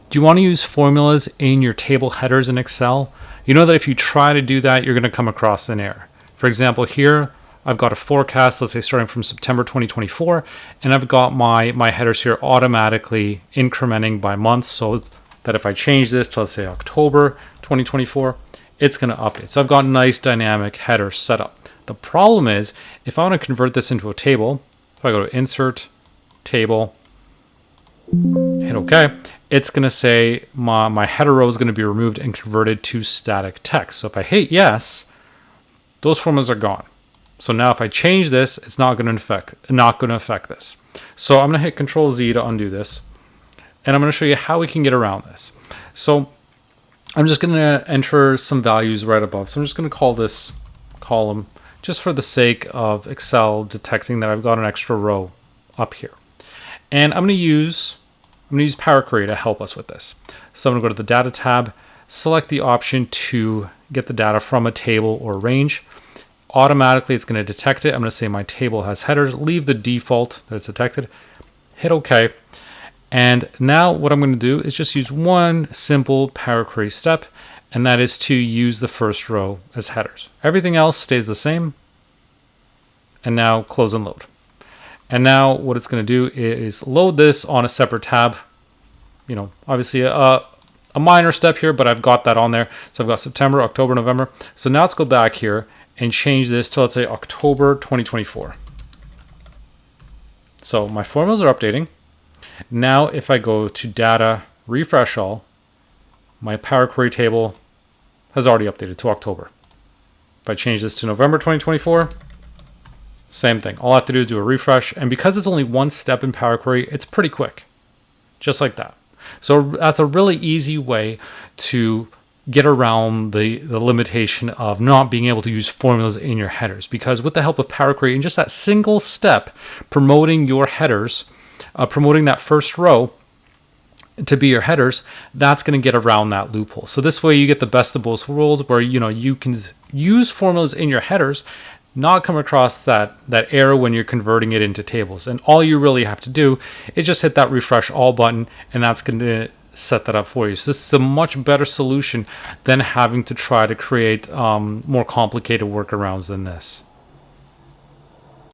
Do you want to use formulas in your table headers in Excel? You know that if you try to do that, you're going to come across an error. For example, here I've got a forecast, let's say starting from September 2024, and I've got my headers here automatically incrementing by month, so that if I change this to, let's say, October 2024, it's going to update. So I've got nice dynamic headers set up. The problem is, if I want to convert this into a table, if I go to Insert, Table, hit OK, it's going to say my header row is going to be removed and converted to static text. So if I hit yes, those formulas are gone. So now if I change this, it's not going to affect this. So I'm going to hit Control Z to undo this, and I'm going to show you how we can get around this. So I'm just going to enter some values right above. So I'm just going to call this column, just for the sake of Excel detecting that I've got an extra row up here. And I'm going to use Power Query to help us with this. So I'm going to go to the Data tab, select the option to get the data from a table or range. Automatically, it's going to detect it. I'm going to say my table has headers. Leave the default that it's detected. Hit OK. And now what I'm going to do is just use one simple Power Query step, and that is to use the first row as headers. Everything else stays the same. And now close and load. And now what it's going to do is load this on a separate tab. You know, obviously a minor step here, but I've got that on there. So I've got September, October, November. So now let's go back here and change this to, let's say, October 2024. So my formulas are updating. Now if I go to Data, Refresh All, my Power Query table has already updated to October. If I change this to November 2024, same thing. All I have to do is do a refresh. And because it's only one step in Power Query, it's pretty quick. Just like that. So that's a really easy way to get around the limitation of not being able to use formulas in your headers. Because with the help of Power Query and just that single step, promoting your headers, promoting that first row to be your headers, that's going to get around that loophole. So this way you get the best of both worlds, where you can use formulas in your headers, not come across that error when you're converting it into tables. And all you really have to do is just hit that refresh all button, and that's going to set that up for you. So this is a much better solution than having to try to create more complicated workarounds than this.